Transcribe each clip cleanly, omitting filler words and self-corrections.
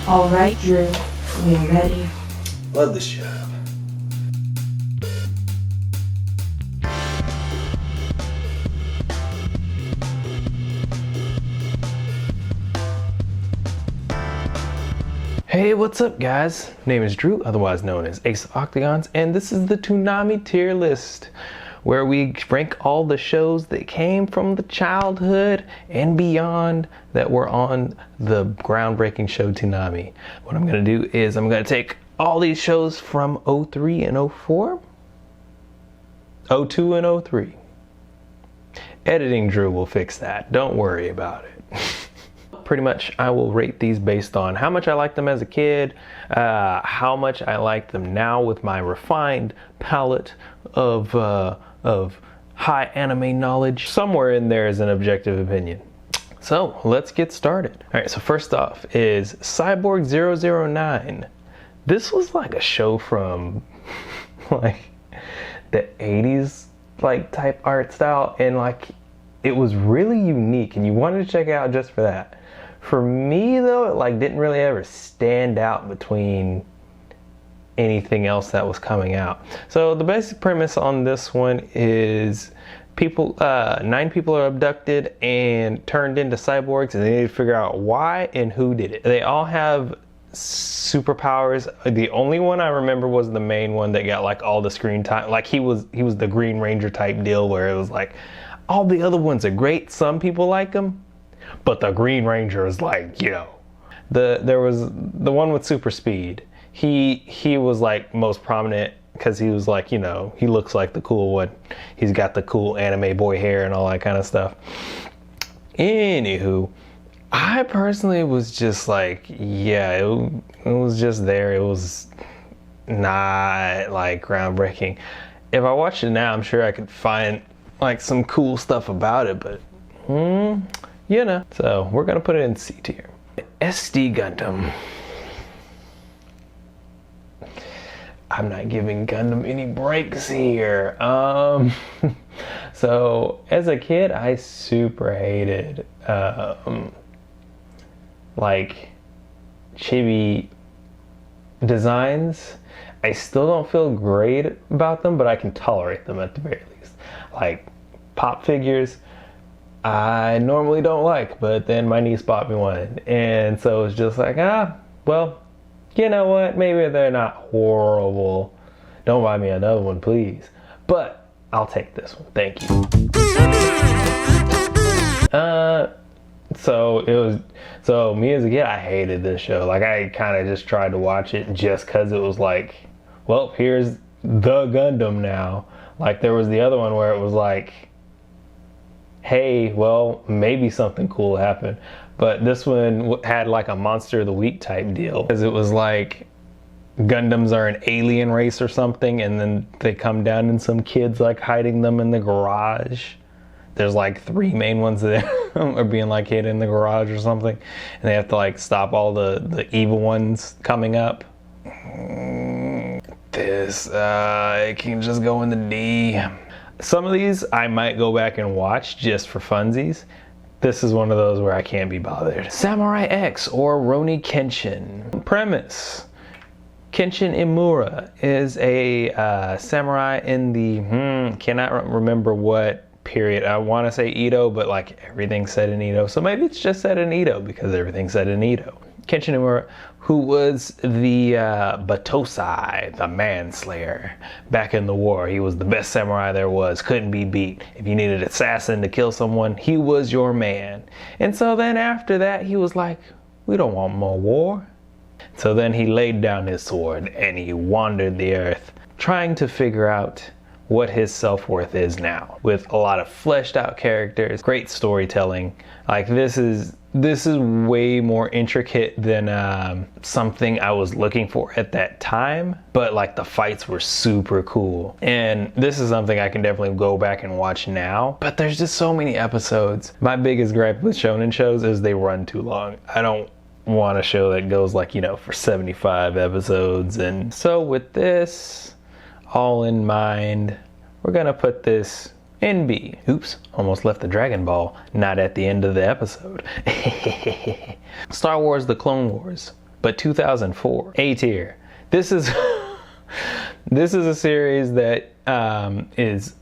Alright, Drew. We are ready. Love this job. Hey, what's up guys? Name is Drew, otherwise known as Ace of Octagons, and this is the Toonami tier list, where we rank all the shows that came from the childhood and beyond that were on the groundbreaking show Toonami. What I'm gonna do is I'm gonna take all these shows from 03 and 04, 02 and 03. Editing Drew will fix that, don't worry about it. Pretty much I will rate these based on how much I liked them as a kid, how much I like them now with my refined palette of high anime knowledge. Somewhere in there is an objective opinion. So let's get started. All right, so first off is Cyborg 009. This was like a show from like the 80s like type art style, and like it was really unique and you wanted to check it out just for that. For me though, it like didn't really ever stand out between anything else that was coming out. So the basic premise on this one is people, 9 people are abducted and turned into cyborgs, and they need to figure out why and who did it. They all have superpowers. The only one I remember was the main one that got like all the screen time. Like he was the Green Ranger type deal, where it was like all the other ones are great. Some people like them, but the Green Ranger is like, you know. There was the one with super speed. He was like most prominent because he was like, you know, he looks like the cool one. He's got the cool anime boy hair and all that kind of stuff. Anywho, I personally was just like, yeah, it was just there. It was not like groundbreaking. If I watched it now, I'm sure I could find like some cool stuff about it, but you know. So we're gonna put it in C tier. SD Gundam. I'm not giving Gundam any breaks here. So as a kid, I super hated like chibi designs. I still don't feel great about them, but I can tolerate them at the very least. Like pop figures, I normally don't like, but then my niece bought me one, and so it's just like, well, you know what, maybe they're not horrible. Don't buy me another one, please, but I'll take this one, thank you. So me as a kid, I hated this show. Like I kind of just tried to watch it just because it was like, well, here's the Gundam now. Like there was the other one where it was like, hey, well, maybe something cool happened. But this one had like a Monster of the Week type deal, because it was like Gundams are an alien race or something, and then they come down and some kids like hiding them in the garage. There's like 3 main ones that are being like hid in the garage or something, and they have to like stop all the evil ones coming up. This it can just go in the D. Some of these I might go back and watch just for funsies. This is one of those where I can't be bothered. Samurai X or Rurouni Kenshin. Premise: Kenshin Imura is a samurai in the cannot remember what period. I want to say Edo, but like everything's set in Edo, so maybe it's just set in Edo because everything's set in Edo. Kenshin Imura, who was the Batosai, the manslayer, back in the war. He was the best samurai there was, couldn't be beat. If you needed an assassin to kill someone, he was your man. And so then after that, he was like, we don't want more war. So then he laid down his sword and he wandered the earth, trying to figure out what his self-worth is now, with a lot of fleshed out characters, great storytelling. Like this is way more intricate than something I was looking for at that time, but like the fights were super cool. And this is something I can definitely go back and watch now, but there's just so many episodes. My biggest gripe with shonen shows is they run too long. I don't want a show that goes like, you know, for 75 episodes. And so with this all in mind, we're gonna put this in B. Oops, almost left the Dragon Ball not at the end of the episode. Star Wars The Clone Wars. but 2004. A tier. This is this is a series that is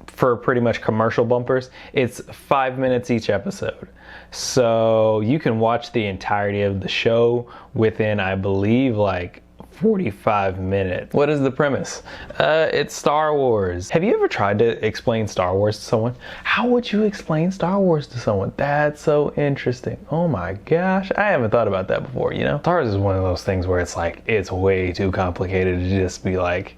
for pretty much commercial bumpers. It's 5 minutes each episode. So you can watch the entirety of the show within, I believe, like 45 minutes. What is the premise? It's Star Wars. Have you ever tried to explain Star Wars to someone? How would you explain Star Wars to someone? That's so interesting. Oh my gosh, I haven't thought about that before, you know? Star Wars is one of those things where it's like, it's way too complicated to just be like,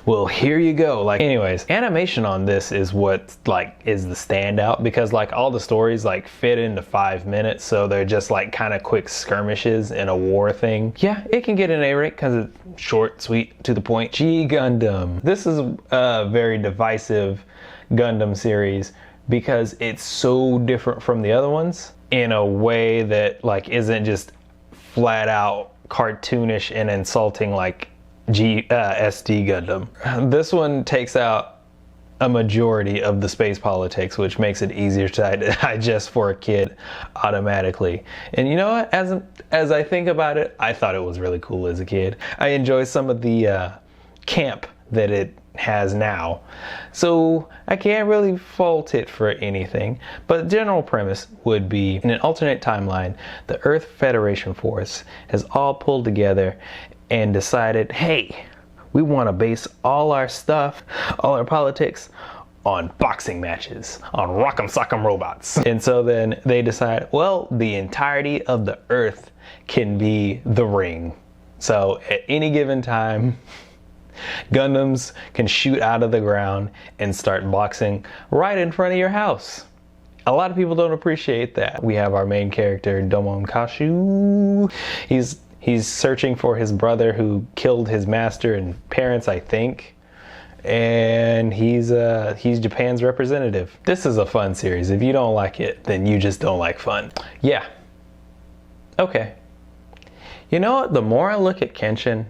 well, here you go. Like, anyways, animation on this is what like is the standout, because like all the stories like fit into 5 minutes, so they're just like kind of quick skirmishes in a war thing. Yeah, it can get an A rate because it's short, sweet, to the point. G Gundam. This is a very divisive Gundam series because it's so different from the other ones in a way that like isn't just flat out cartoonish and insulting like SD Gundam. This one takes out a majority of the space politics, which makes it easier to digest for a kid automatically. And you know what? As I think about it, I thought it was really cool as a kid. I enjoy some of the camp that it has now. So I can't really fault it for anything. But the general premise would be, in an alternate timeline, the Earth Federation Force has all pulled together and decided, hey, we want to base all our stuff, all our politics, on boxing matches, on rock'em sock'em robots. And so then they decide, well, the entirety of the Earth can be the ring. So at any given time, Gundams can shoot out of the ground and start boxing right in front of your house. A lot of people don't appreciate that. We have our main character, Domon Kashu. He's searching for his brother who killed his master and parents, I think. And he's Japan's representative. This is a fun series. If you don't like it, then you just don't like fun. Yeah. Okay. You know what? The more I look at Kenshin,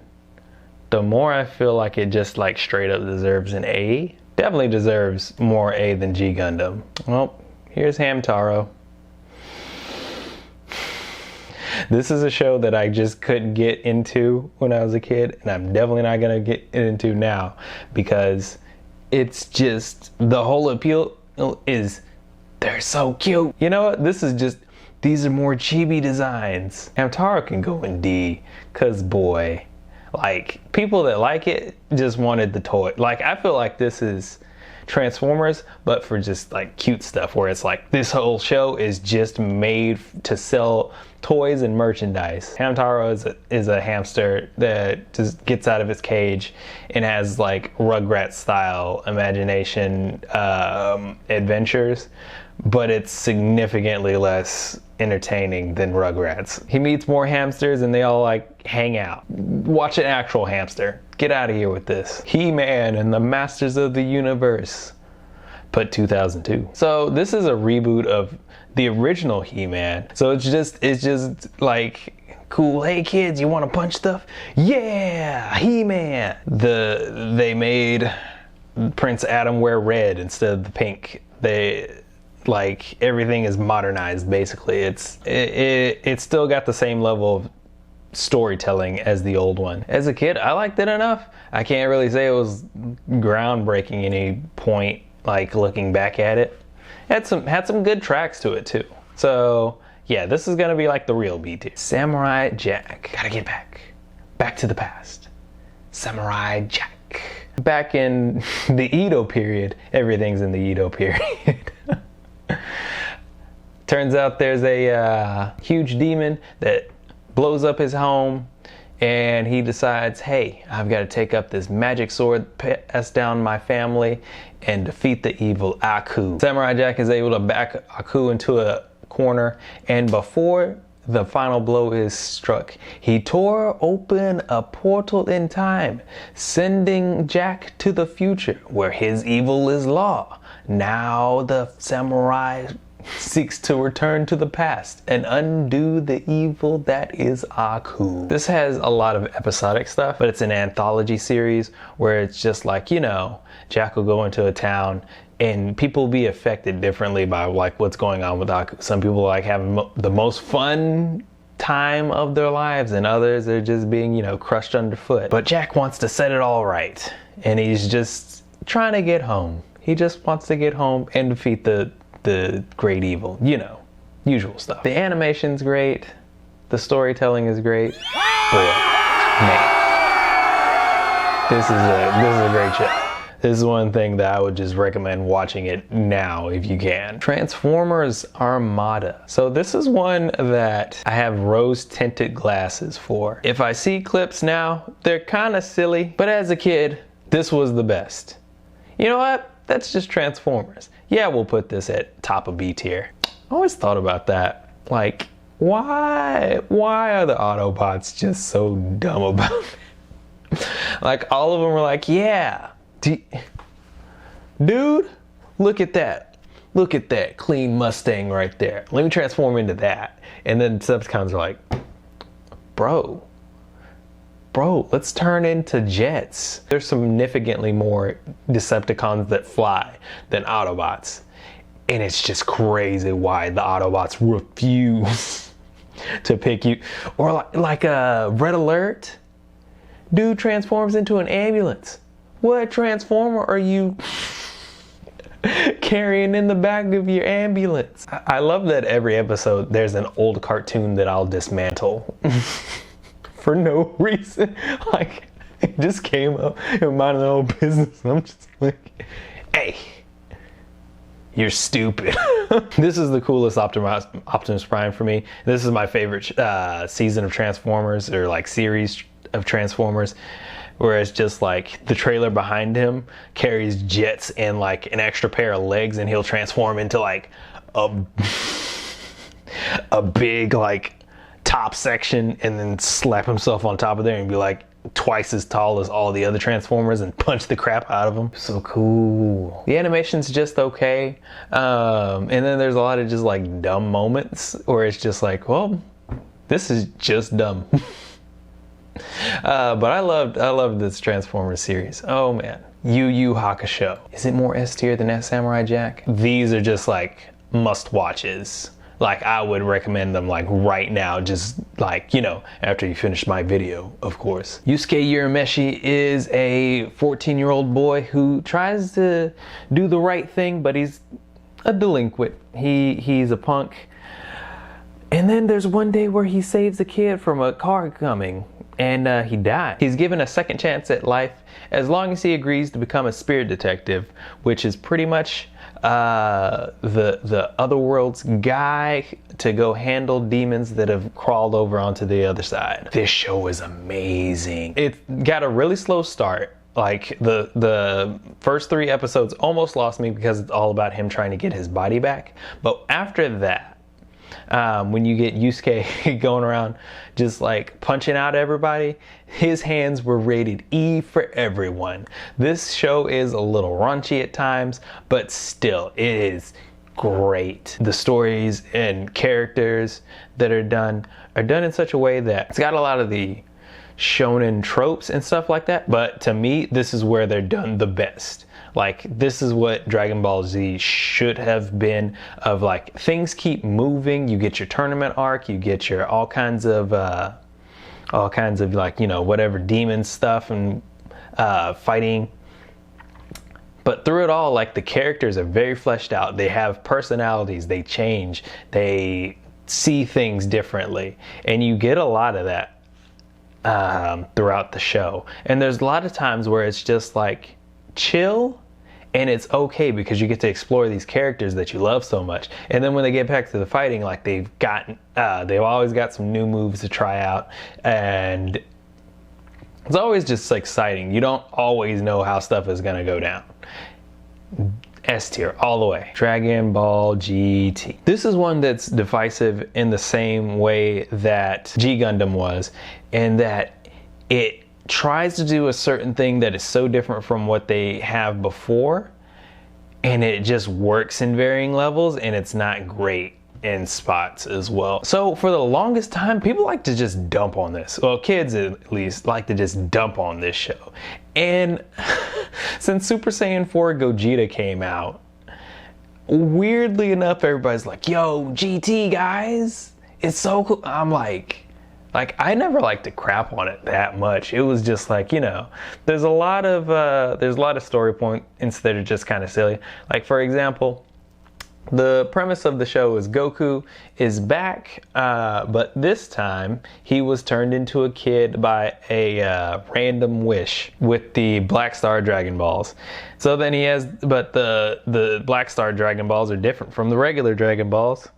the more I feel like it just like straight up deserves an A. Definitely deserves more A than G Gundam. Well, here's Hamtaro. This is a show that I just couldn't get into when I was a kid, and I'm definitely not gonna get into now, because it's just, the whole appeal is they're so cute. You know what? These are more chibi designs. Hamtaro can go in D, cause boy, like, people that like it just wanted the toy. Like, I feel like this is Transformers, but for just like cute stuff, where it's like this whole show is just made to sell toys and merchandise. Hamtaro is a hamster that just gets out of its cage and has like Rugrats style imagination adventures, but it's significantly less entertaining than Rugrats. He meets more hamsters and they all like hang out. Watch an actual hamster. Get out of here with this. He-Man and the Masters of the Universe. But 2002. So this is a reboot of the original He-Man. So it's just like cool. Hey kids, you want to punch stuff? Yeah, He-Man. They made Prince Adam wear red instead of the pink. Like everything is modernized basically. It's still got the same level of storytelling as the old one. As a kid, I liked it enough. I can't really say it was groundbreaking any point, like looking back at it. Had some good tracks to it too. So yeah, this is gonna be like the real B tier. Samurai Jack. Gotta get back to the past. Samurai Jack. Back in the Edo period, everything's in the Edo period. Turns out there's a huge demon that blows up his home, and he decides, hey, I've got to take up this magic sword, pass down my family, and defeat the evil Aku. Samurai Jack is able to back Aku into a corner, and before the final blow is struck, he tore open a portal in time, sending Jack to the future where his evil is law. Now the samurai seeks to return to the past and undo the evil that is Aku. This has a lot of episodic stuff, but it's an anthology series where it's just like, you know, Jack will go into a town and people will be affected differently by like what's going on with Aku. Some people like having the most fun time of their lives, and others are just being, you know, crushed underfoot. But Jack wants to set it all right, and he's just trying to get home. He just wants to get home and defeat the great evil, you know, usual stuff. The animation's great, the storytelling is great. Boy, man, this is a great show. This is one thing that I would just recommend watching it now if you can. Transformers Armada. So this is one that I have rose tinted glasses for. If I see clips now, they're kind of silly, but as a kid, this was the best. You know what? That's just Transformers. Yeah, we'll put this at top of B tier. I always thought about that. Like, why are the Autobots just so dumb about it? Like, all of them were like, yeah, dude, look at that. Look at that clean Mustang right there. Let me transform into that. And then Decepticons are like, bro, let's turn into jets. There's significantly more Decepticons that fly than Autobots. And it's just crazy why the Autobots refuse to pick you. Or like a Red Alert. Dude transforms into an ambulance. What Transformer are you carrying in the back of your ambulance? I love that every episode there's an old cartoon that I'll dismantle for no reason. Like, it just came up in my own business. And I'm just like, hey, you're stupid. This is the coolest Optimus Prime for me. This is my favorite season of Transformers, or like series of Transformers, where it's just like the trailer behind him carries jets and like an extra pair of legs, and he'll transform into like a big like top section and then slap himself on top of there and be like twice as tall as all the other Transformers and punch the crap out of them. So cool. The animation's just okay. And then there's a lot of just like dumb moments where it's just like, well, this is just dumb. But I loved this Transformers series. Oh man. YuYu Hakusho. Is it more S tier than Samurai Jack? These are just like must watches. Like, I would recommend them like right now, just like, you know, after you finish my video, of course. Yusuke Urameshi is a 14-year-old boy who tries to do the right thing, but he's a delinquent. He's a punk. And then there's one day where he saves a kid from a car coming, and he died. He's given a second chance at life as long as he agrees to become a spirit detective, which is pretty much the otherworld's guy to go handle demons that have crawled over onto the other side. This show is amazing. It got a really slow start. Like the first 3 episodes almost lost me because it's all about him trying to get his body back. But after that, when you get Yusuke going around just like punching out everybody, his hands were rated E for everyone. This show is a little raunchy at times, but still, it is great. The stories and characters that are done in such a way that it's got a lot of the shonen tropes and stuff like that, but to me, this is where they're done the best. Like, this is what Dragon Ball Z should have been, of like, things keep moving, you get your tournament arc, you get your all kinds of like, you know, whatever demon stuff and fighting. But through it all, like, the characters are very fleshed out. They have personalities, they change, they see things differently. And you get a lot of that throughout the show. And there's a lot of times where it's just like chill, and it's okay because you get to explore these characters that you love so much. And then when they get back to the fighting, like, they've always got some new moves to try out, and it's always just exciting. You don't always know how stuff is gonna go down. S tier all the way. Dragon Ball GT. This is one that's divisive in the same way that G Gundam was, in that it tries to do a certain thing that is so different from what they have before, and it just works in varying levels, and it's not great in spots as well. So for the longest time, people like to just dump on this. Well, kids at least like to just dump on this show. And since Super Saiyan 4 Gogeta came out, weirdly enough, everybody's like, yo, GT guys, it's so cool. I'm like I never liked to crap on it that much. It was just like, you know, there's a lot of story points that are just kind of silly. Like, for example, the premise of the show is Goku is back, but this time he was turned into a kid by a random wish with the Black Star Dragon Balls. So then he has, but the Black Star Dragon Balls are different from the regular Dragon Balls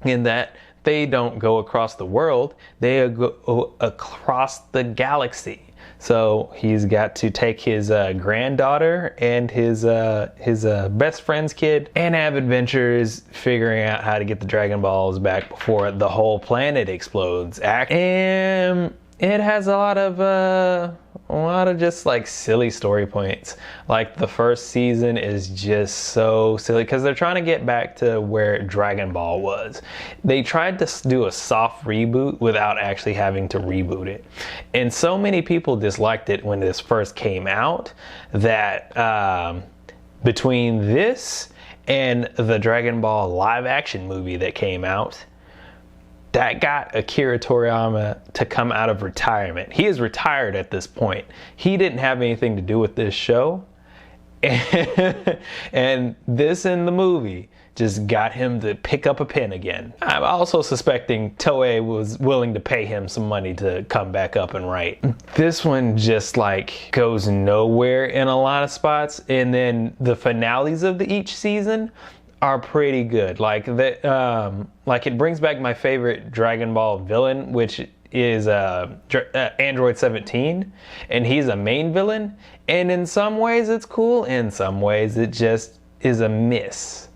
in that they don't go across the world, they go across the galaxy. So he's got to take his granddaughter and his best friend's kid and have adventures figuring out how to get the Dragon Balls back before the whole planet explodes. And it has a lot of just like silly story points. Like the first season is just so silly because they're trying to get back to where Dragon Ball was. They tried to do a soft reboot without actually having to reboot it. And so many people disliked it when this first came out that between this and the Dragon Ball live action movie that came out, that got Akira Toriyama to come out of retirement. He is retired at this point. He didn't have anything to do with this show. And this in the movie just got him to pick up a pen again. I'm also suspecting Toei was willing to pay him some money to come back up and write. This one just like goes nowhere in a lot of spots. And then the finales of each season are pretty good. Like it brings back my favorite Dragon Ball villain, which is Android 17, and he's a main villain. And in some ways it's cool, in some ways it just is a miss.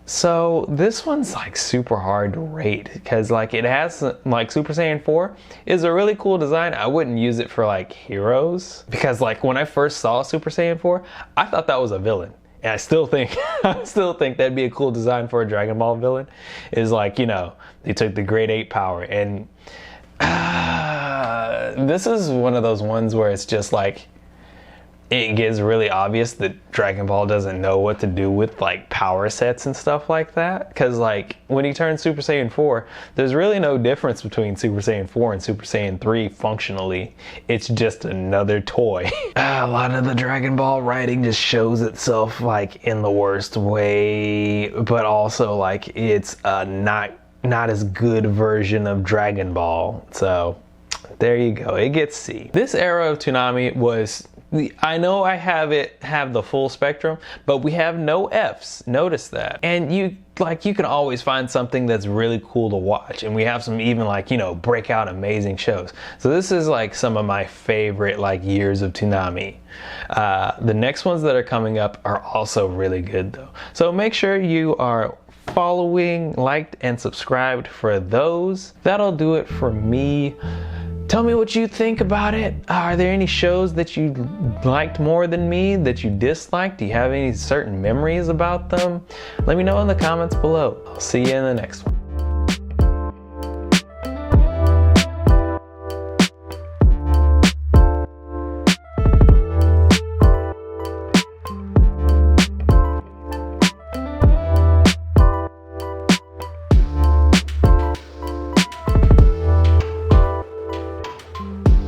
So this one's like super hard to rate because like it has like Super Saiyan 4 is a really cool design. I wouldn't use it for like heroes because like when I first saw Super Saiyan 4, I thought that was a villain. And I still think that'd be a cool design for a Dragon Ball villain. Is like, you know, they took the Grade 8 power. And this is one of those ones where it's just like, it gets really obvious that Dragon Ball doesn't know what to do with like power sets and stuff like that. Because like when he turns Super Saiyan 4, there's really no difference between Super Saiyan 4 and Super Saiyan 3 functionally. It's just another toy. A lot of the Dragon Ball writing just shows itself like in the worst way, but also like it's a not as good version of Dragon Ball. So there you go, it gets C. This era of Toonami was, I know I have the full spectrum, but we have no Fs. Notice that. And you can always find something that's really cool to watch. And we have some even like, you know, breakout amazing shows. So this is like some of my favorite like years of Toonami. The next ones that are coming up are also really good though. So make sure you are following, liked, and subscribed for those. That'll do it for me. Tell me what you think about it. Are there any shows that you liked more than me, that you disliked? Do you have any certain memories about them? Let me know in the comments below. I'll see you in the next one.